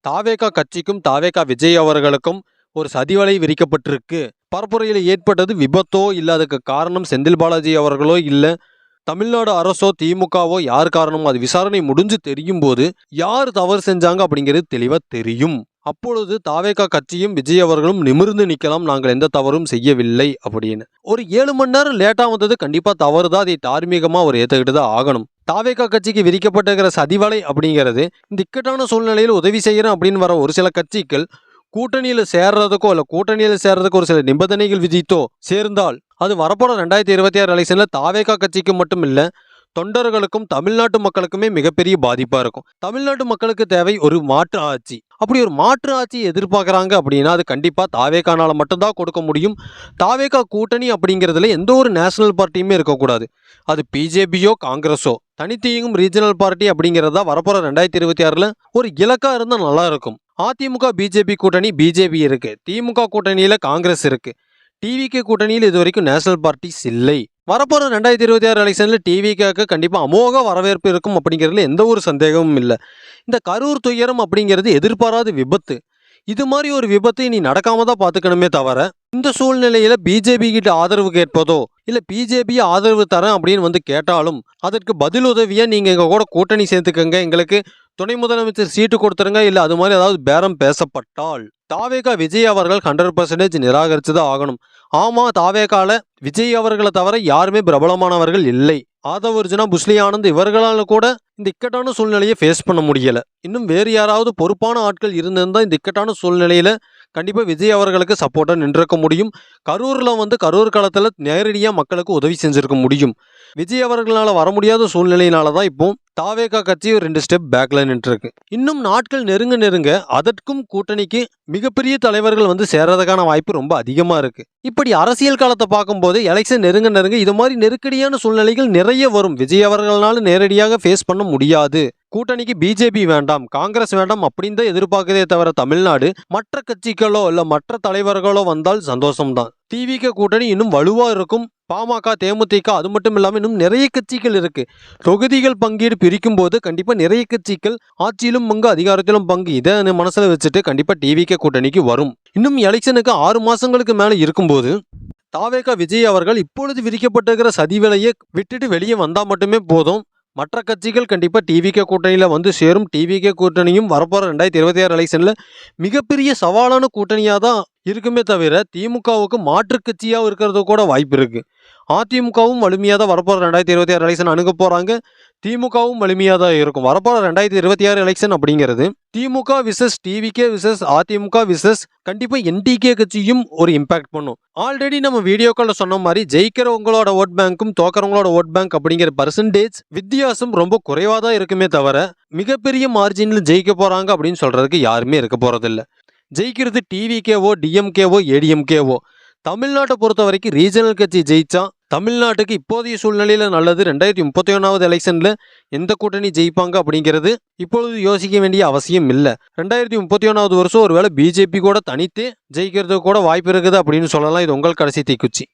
தாவேகா கட்சிக்கும் தாவேகா விஜய் அவர்களுக்கும் ஒரு சதிவலை விரிக்கப்பட்டிருக்கு. பரப்புரையில் ஏற்பட்டது விபத்தோ இல்ல, அதுக்கு காரணம் செந்தில் பாலாஜி அவர்களோ இல்ல தமிழ்நாடு அரசோ திமுகவோ யார் காரணமோ, அது விசாரணை முடிஞ்சு தெரியும் போது யார் தவறு செஞ்சாங்க அப்படிங்கிறது தெளிவா தெரியும். அப்பொழுது தாவேகா கட்சியும் விஜய் அவர்களும் நிமிர்ந்து நிக்கலாம், நாங்கள் எந்த தவறும் செய்யவில்லை அப்படின்னு. ஒரு 7 மணி நேரம் லேட்டா வந்தது கண்டிப்பா தவறு தான், அதை தார்மீகமா அவர் ஏத்துக்கிட்டு தான் ஆகணும். தாவேகா கட்சிக்கு விரிக்கப்பட்டிருக்கிற சதிவலை அப்படிங்கிறது இந்த இக்கட்டான சூழ்நிலையில் உதவி செய்யறேன் அப்படின்னு வர ஒரு சில கட்சிகள் கூட்டணியில சேர்றதுக்கோ இல்ல கூட்டணியில சேர்றதுக்கு ஒரு சில நிபந்தனைகள் விதித்தோ சேர்ந்தால் அது வரப்போற 2026 எலெக்ஷன்ல தாவேகா கட்சிக்கு மட்டும் இல்ல, தொண்டர்களுக்கும் தமிழ்நாட்டு மக்களுக்குமே மிகப்பெரிய பாதிப்பா இருக்கும். தமிழ்நாட்டு மக்களுக்கு தேவை ஒரு மாற்று ஆட்சி. அப்படி ஒரு மாற்று ஆட்சி எதிர்பார்க்குறாங்க அப்படின்னா அது கண்டிப்பா தாவேகானால மட்டும்தான் கொடுக்க முடியும். தாவேகா கூட்டணி அப்படிங்கிறதுல எந்த ஒரு நேஷனல் பார்ட்டியுமே இருக்கக்கூடாது. அது பிஜேபியோ காங்கிரஸோ தனித்து இயங்கும் ரீஜனல் பார்ட்டி அப்படிங்கிறதா வரப்போற 2026ல ஒரு இலக்கா இருந்தால் நல்லா இருக்கும். அதிமுக பிஜேபி கூட்டணி பிஜேபி இருக்கு, திமுக கூட்டணியில காங்கிரஸ் இருக்கு, டிவிகே கூட்டணியில் இது வரைக்கும் நேஷனல் பார்ட்டிஸ் இல்லை. வரப்போற 2026 எலெக்ஷன்ல டிவிகேக்கு கண்டிப்பா அமோக வரவேற்பு இருக்கும் அப்படிங்கிறதுல எந்த ஒரு சந்தேகமும் இல்லை. இந்த கரூர் துயரம் அப்படிங்கிறது எதிர்பாராத விபத்து. இது மாதிரி ஒரு விபத்து இனி நடக்காம தான் பார்த்துக்கணுமே தவிர, இந்த சூழ்நிலையில பிஜேபி கிட்ட ஆதரவு கேட்பதோ இல்ல பிஜேபி ஆதரவு தரேன் அப்படின்னு வந்து கேட்டாலும் அதற்கு பதில் உதவியா நீங்க எங்க கூட கூட்டணி சேர்த்துக்கங்க, எங்களுக்கு துணை முதலமைச்சர் சீட்டு கொடுத்துருங்க, இல்ல அது மாதிரி ஏதாவது பேரம் பேசப்பட்டால் தாவேகா விஜய் அவர்கள் 100% நிராகரிச்சுதான் ஆகணும். ஆமா, தாவேகால விஜய் அவர்களை தவிர யாருமே பிரபலமானவர்கள் இல்லை. ஆதவ் அர்ஜுனா, புஸ்லி ஆனந்த் இவர்களால கூட இந்த இக்கட்டான சூழ்நிலையை ஃபேஸ் பண்ண முடியல. இன்னும் வேறு யாராவது பொறுப்பான ஆட்கள் இருந்திருந்தா இந்த இக்கட்டான சூழ்நிலையில கண்டிப்பா விஜய் அவர்களுக்கு சப்போர்ட்டா நின்றிருக்க முடியும். கரூர்ல வந்து கரூர் களத்துல நேரடியா மக்களுக்கு உதவி செஞ்சிருக்க முடியும். விஜய் அவர்களால வர முடியாத சூழ்நிலையினால தான் இப்போ தாவேகா கட்சி 2 ஸ்டெப் பேக்ல நின்று இருக்கு. இன்னும் நாட்கள் நெருங்க நெருங்க அதற்கும் கூட்டணிக்கு மிகப்பெரிய தலைவர்கள் வந்து சேர்றதுக்கான வாய்ப்பு ரொம்ப அதிகமா இருக்கு. இப்படி அரசியல் காலத்தை பார்க்கும்போது எலெக்ஷன் நெருங்க நெருங்க இது மாதிரி நெருக்கடியான சூழ்நிலைகள் நிறைய வரும். விஜய் அவர்களால நேரடியாக ஃபேஸ் பண்ண முடியாது. கூட்டணிக்கு பிஜேபி வேண்டாம், காங்கிரஸ் வேண்டாம் அப்படின்னு தான் எதிர்பார்க்கதே தவிர தமிழ்நாடு மற்ற கட்சிகளோ இல்ல மற்ற தலைவர்களோ வந்தால் சந்தோஷம்தான். டிவிகே கூட்டணி இன்னும் வலுவா இருக்கும். பாமக, தேமுதிக அது மட்டும் இல்லாம இன்னும் நிறைய கட்சிகள் இருக்கு. தொகுதிகள் பங்கீடு பிரிக்கும் போது கண்டிப்பா நிறைய கட்சிகள் ஆட்சியிலும் பங்கு அதிகாரத்திலும் பங்கு, இதை மனசுல வச்சுட்டு கண்டிப்பா டிவிகே கூட்டணிக்கு வரும். இன்னும் எலெக்ஷனுக்கு 6 மாசங்களுக்கு மேல இருக்கும்போது தாவேகா விஜய் அவர்கள் இப்பொழுது விரிக்கப்பட்டிருக்கிற சதிவேலையை விட்டுட்டு வெளியே வந்தா மட்டுமே போதும். மற்ற கட்சிகள் கண்டிப்பா டிவிகே கூட்டணியில வந்து சேரும். டிவிகே கூட்டணியும் வரப்போற 2026 எலெக்ஷன்ல மிகப்பெரிய சவாலான கூட்டணியா தான் இருக்குமே தவிர திமுகவுக்கு மாற்று கட்சியா இருக்கிறது கூட வாய்ப்பு இருக்கு. அதிமுகவும் வலிமையா தான் வரப்போற 2026 எலெக்ஷன் அணுக போறாங்க. திமுகவும் வலிமையா தான் இருக்கும். வரப்போற 2026 எலெக்ஷன் அப்படிங்கிறது DMK versus TVK versus AIADMK versus கண்டிப்பா என்டிகே கட்சியும் ஒரு இம்பாக்ட் பண்ணும். ஆல்ரெடி நம்ம வீடியோக்கள் சொன்ன மாதிரி ஜெயிக்கிறவங்களோட ஓட் பேங்க்கும் தோக்கிறவங்களோட ஓட் பேங்க் அப்படிங்கிற பர்சன்டேஜ் வித்தியாசம் ரொம்ப குறைவா தான் இருக்குமே தவிர மிகப்பெரிய மார்ஜின்ல ஜெயிக்க போறாங்க அப்படின்னு சொல்றதுக்கு யாருமே இருக்க போறதில்ல. ஜெயிக்கிறது டிவிகேவோ டிஎம்கேவோ ஏடிஎம்கேவோ. தமிழ்நாட்டை பொறுத்த வரைக்கும் ரீஜனல் கட்சி ஜெயிச்சா தமிழ்நாட்டுக்கு இப்போதைய சூழ்நிலையில நல்லது. 2031வது எலெக்ஷன்ல எந்த கூட்டணி ஜெயிப்பாங்க அப்படிங்கிறது இப்பொழுது யோசிக்க வேண்டிய அவசியம் இல்லை. 2031வது வருஷம் ஒருவேளை பிஜேபி கூட தனித்து ஜெயிக்கிறதுக்கு கூட வாய்ப்பு இருக்குது அப்படின்னு சொல்லலாம். இது உங்கள் கடைசி தீக்குச்சி.